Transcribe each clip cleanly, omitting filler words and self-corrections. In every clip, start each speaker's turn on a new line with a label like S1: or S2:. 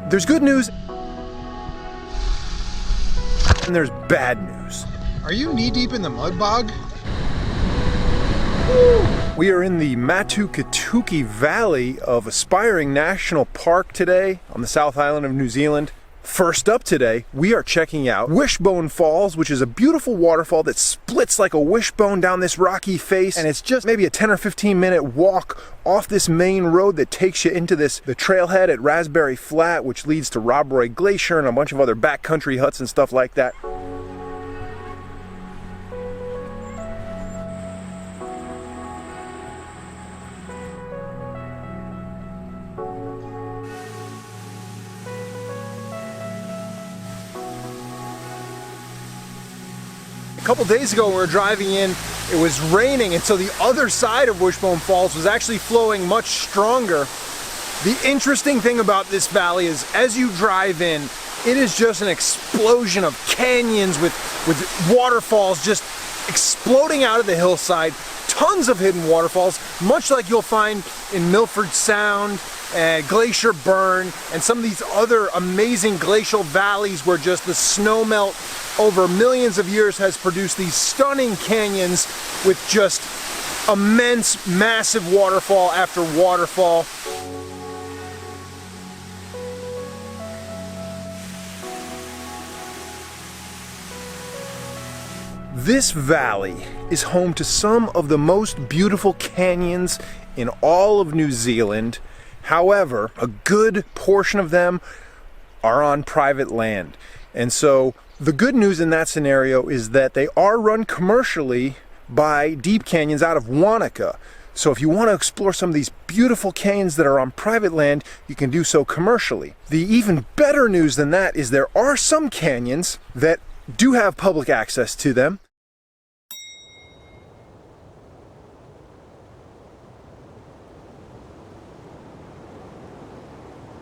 S1: There's good news and there's bad news.
S2: Are you knee-deep in the mud bog?
S1: We are in the Matukituki Valley of Aspiring National Park today on the South Island of New Zealand. First up today, we are checking out Wishbone Falls, which is a beautiful waterfall that splits like a wishbone down this rocky face, and it's just maybe a 10 or 15 minute walk off this main road that takes you into the trailhead at Raspberry Flat, which leads to Rob Roy Glacier and a bunch of other backcountry huts and stuff like that. A couple days ago when we were driving in, it was raining, and so the other side of Wishbone Falls was actually flowing much stronger. The interesting thing about this valley is as you drive in, it is just an explosion of canyons with waterfalls just exploding out of the hillside, tons of hidden waterfalls, much like you'll find in Milford Sound, Glacier Burn, and some of these other amazing glacial valleys where just the snow melt over millions of years has produced these stunning canyons with just immense, massive waterfall after waterfall. This valley is home to some of the most beautiful canyons in all of New Zealand. However, a good portion of them are on private land. And so the good news in that scenario is that they are run commercially by Deep Canyons out of Wanaka. So if you want to explore some of these beautiful canyons that are on private land, you can do so commercially. The even better news than that is there are some canyons that do have public access to them.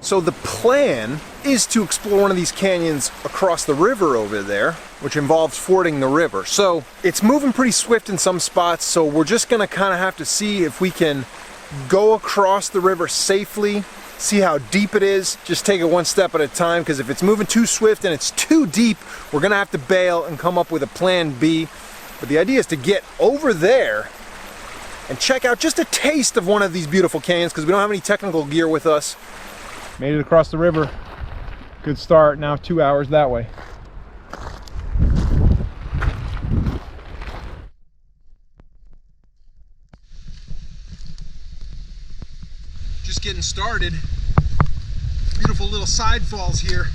S1: So the plan is to explore one of these canyons across the river over there, which involves fording the river. So it's moving pretty swift in some spots, so we're just gonna kind of have to see if we can go across the river safely, see how deep it is, just take it one step at a time, because if it's moving too swift and it's too deep, we're gonna have to bail and come up with a plan B. But the idea is to get over there and check out just a taste of one of these beautiful canyons, because we don't have any technical gear with us. Made it across the river. Good start. Now 2 hours that way. Just getting started. Beautiful little side falls here,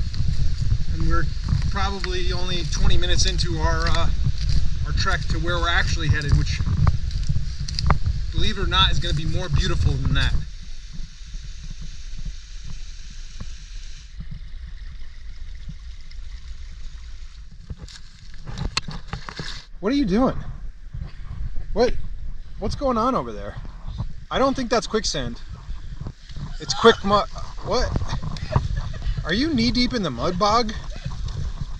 S1: and we're probably only 20 minutes into our trek to where we're actually headed, which, believe it or not, is going to be more beautiful than that. What are you doing? What's going on over there? I don't think that's quicksand. It's quick mud. What? Are you knee deep in the mud bog?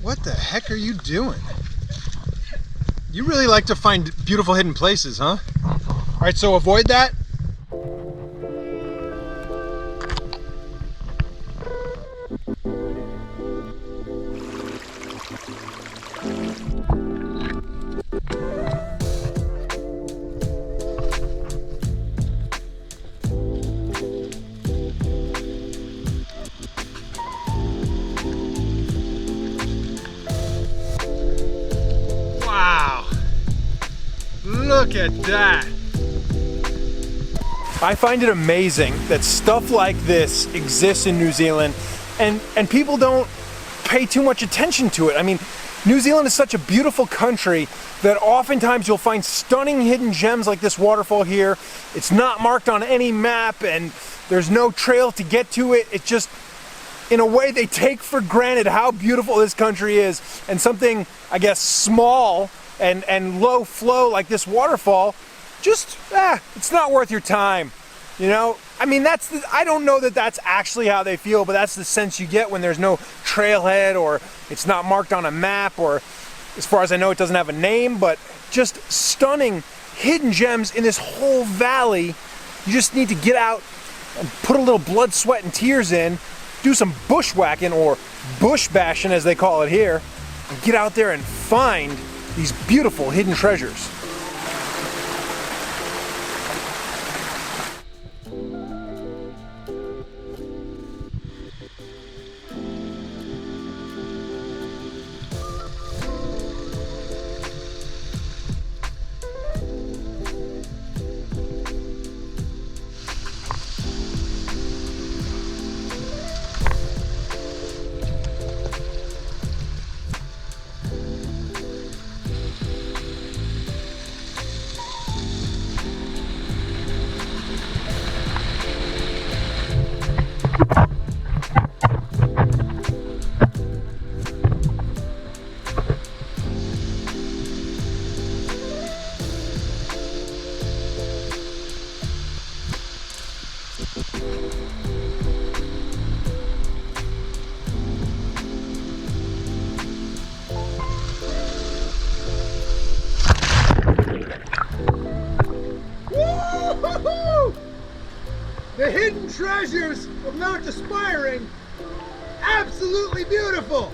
S1: What the heck are you doing? You really like to find beautiful hidden places, huh? All right, so avoid that. Look at that. I find it amazing that stuff like this exists in New Zealand and people don't pay too much attention to it. I mean, New Zealand is such a beautiful country that oftentimes you'll find stunning hidden gems like this waterfall here. It's not marked on any map and there's no trail to get to it. It's just, in a way, they take for granted how beautiful this country is, and something, I guess, small and low flow like this waterfall, just, it's not worth your time, you know? I mean, I don't know that that's actually how they feel, but that's the sense you get when there's no trailhead or it's not marked on a map, or as far as I know, it doesn't have a name, but just stunning hidden gems in this whole valley. You just need to get out and put a little blood, sweat, and tears in do some bushwhacking, or bush bashing as they call it here, and get out there and find these beautiful hidden treasures.
S2: The hidden treasures of Mount Aspiring, absolutely beautiful.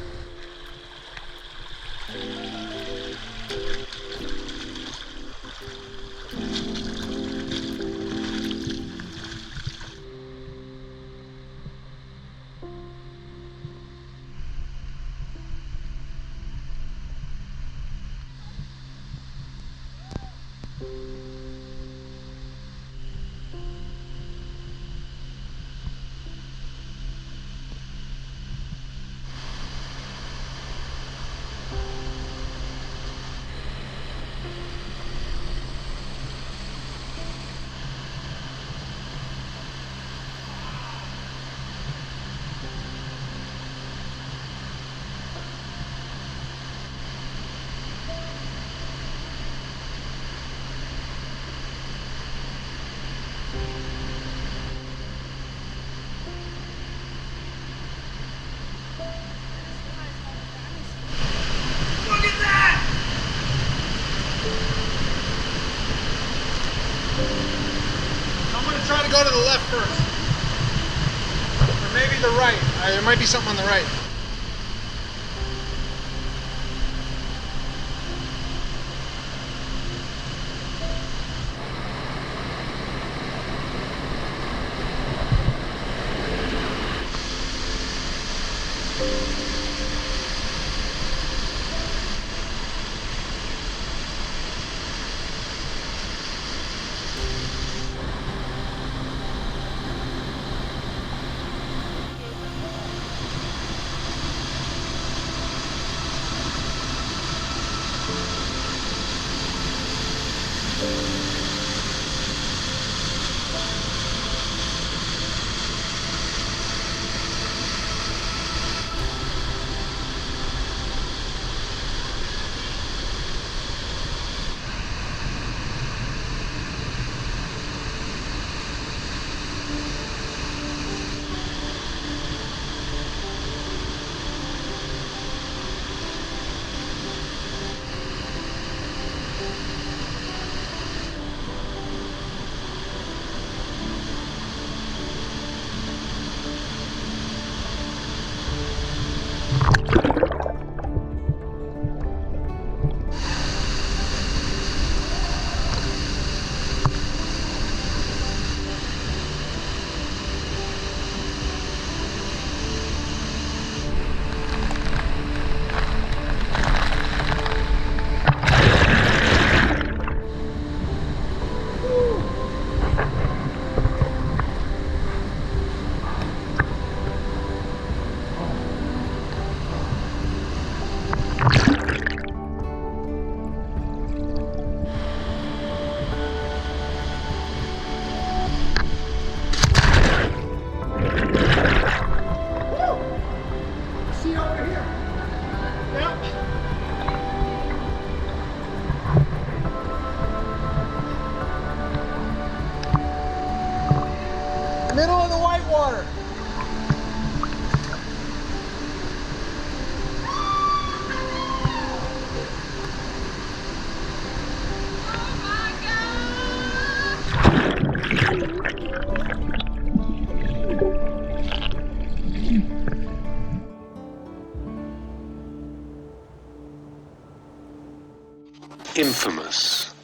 S2: Try to go to the left first. Or maybe the right. There might be something on the right. Middle of the whitewater.
S3: infamous